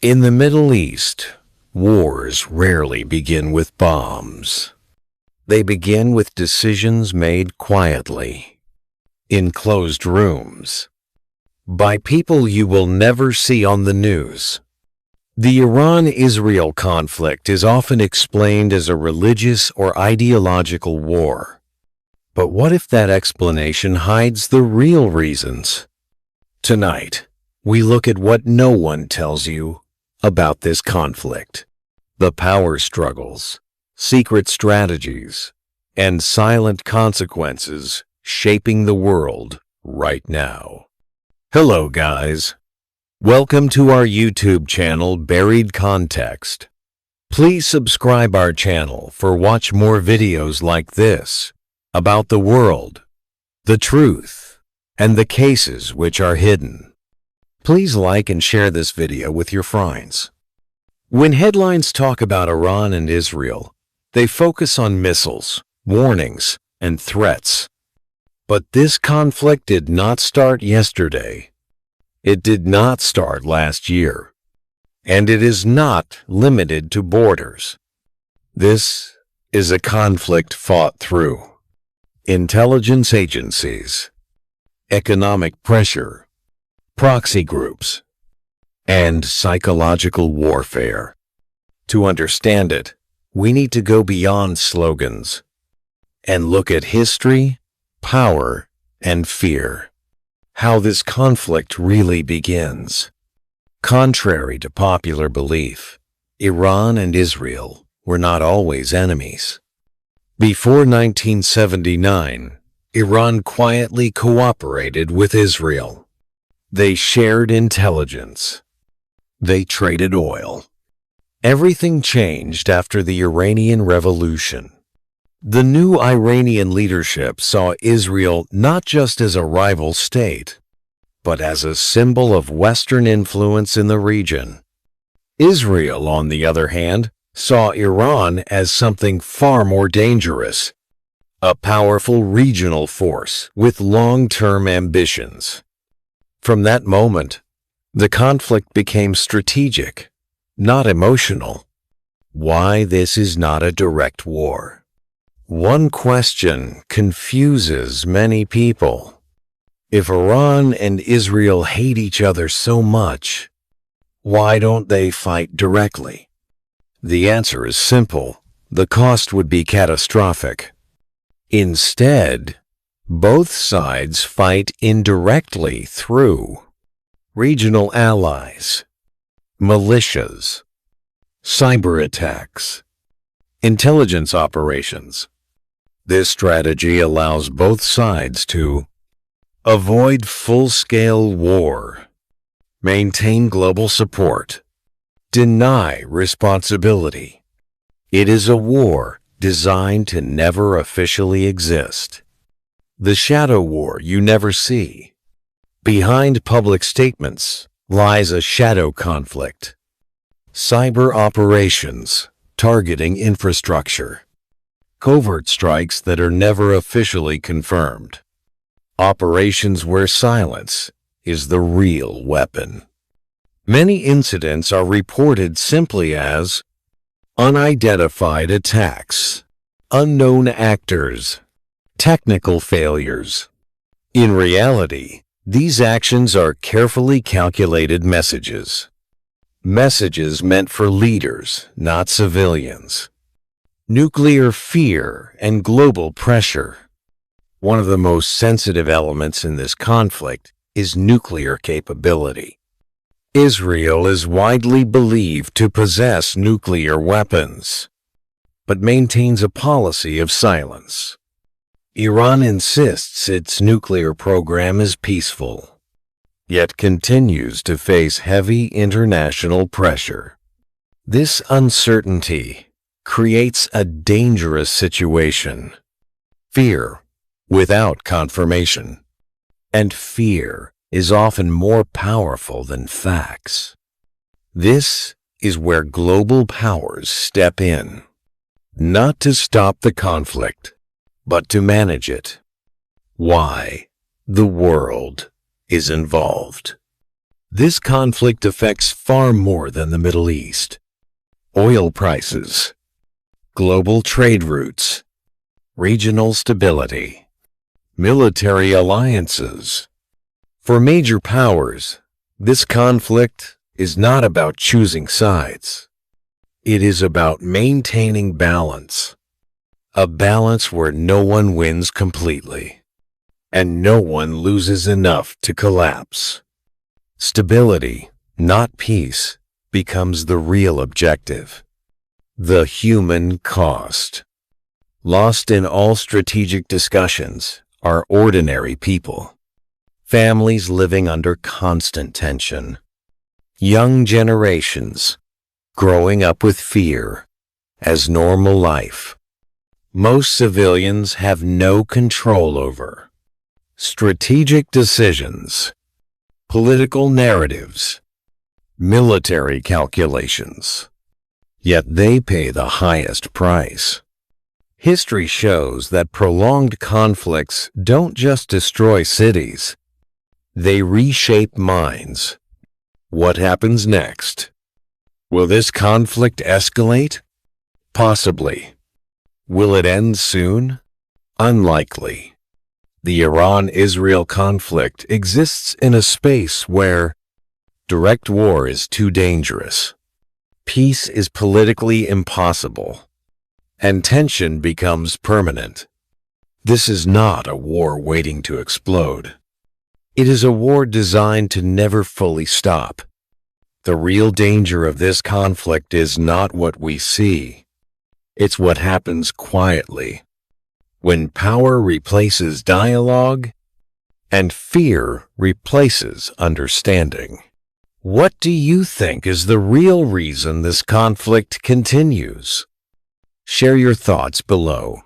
In the Middle East, wars rarely begin with bombs. They begin with decisions made quietly, in closed rooms, by people you will never see on the news. The Iran-Israel conflict is often explained as a religious or ideological war. But what if that explanation hides the real reasons? Tonight, we look at what no one tells you about this conflict. The power struggles, secret strategies, and silent consequences shaping the world right now. Hello, guys. Welcome to our YouTube channel, Buried Context. Please subscribe our channel for watch more videos like this about the world, the truth, and the cases which are hidden. Please like and share this video with your friends. When headlines talk about Iran and Israel, they focus on missiles, warnings, and threats. But this conflict did not start yesterday. It did not start last year. And it is not limited to borders. This is a conflict fought through intelligence agencies, economic pressure, proxy groups, and psychological warfare. To understand it, we need to go beyond slogans and look at history, power, and fear. How this conflict really begins. Contrary to popular belief, Iran and Israel were not always enemies. Before 1979, Iran quietly cooperated with Israel. They shared intelligence. They traded oil. Everything changed after the Iranian Revolution. The new Iranian leadership saw Israel not just as a rival state, but as a symbol of Western influence in the region. Israel, on the other hand, saw Iran as something far more dangerous, a powerful regional force with long-term ambitions. From that moment, the conflict became strategic, not emotional. Why this is not a direct war? One question confuses many people. If Iran and Israel hate each other so much, why don't they fight directly? The answer is simple. The cost would be catastrophic. Instead, both sides fight indirectly through regional allies, militias, cyber attacks, intelligence operations. This strategy allows both sides to avoid full-scale war, maintain global support, deny responsibility. It is a war designed to never officially exist. The shadow war you never see. Behind public statements lies a shadow conflict. Cyber operations targeting infrastructure. Covert strikes that are never officially confirmed. Operations where silence is the real weapon. Many incidents are reported simply as unidentified attacks, unknown actors, technical failures. In reality, these actions are carefully calculated messages. Messages meant for leaders, not civilians. Nuclear fear and global pressure. One of the most sensitive elements in this conflict is nuclear capability. Israel is widely believed to possess nuclear weapons, but maintains a policy of silence. Iran insists its nuclear program is peaceful, yet continues to face heavy international pressure. This uncertainty creates a dangerous situation. Fear without confirmation. And fear is often more powerful than facts. This is where global powers step in, not to stop the conflict, but to manage it. Why? The world is involved. This conflict affects far more than the Middle East. Oil prices, global trade routes, regional stability, military alliances. For major powers, this conflict is not about choosing sides. It is about maintaining balance. A balance where no one wins completely, and no one loses enough to collapse. Stability, not peace, becomes the real objective. The human cost. Lost in all strategic discussions are ordinary people. Families living under constant tension. Young generations growing up with fear as normal life. Most civilians have no control over. Strategic decisions, political narratives, military calculations. Yet they pay the highest price. History shows that prolonged conflicts don't just destroy cities. They reshape minds. What happens next? Will this conflict escalate? Possibly. Will it end soon? Unlikely. The Iran-Israel conflict exists in a space where direct war is too dangerous. Peace is politically impossible, and tension becomes permanent. This is not a war waiting to explode. It is a war designed to never fully stop. The real danger of this conflict is not what we see. It's what happens quietly, when power replaces dialogue and fear replaces understanding. What do you think is the real reason this conflict continues? Share your thoughts below.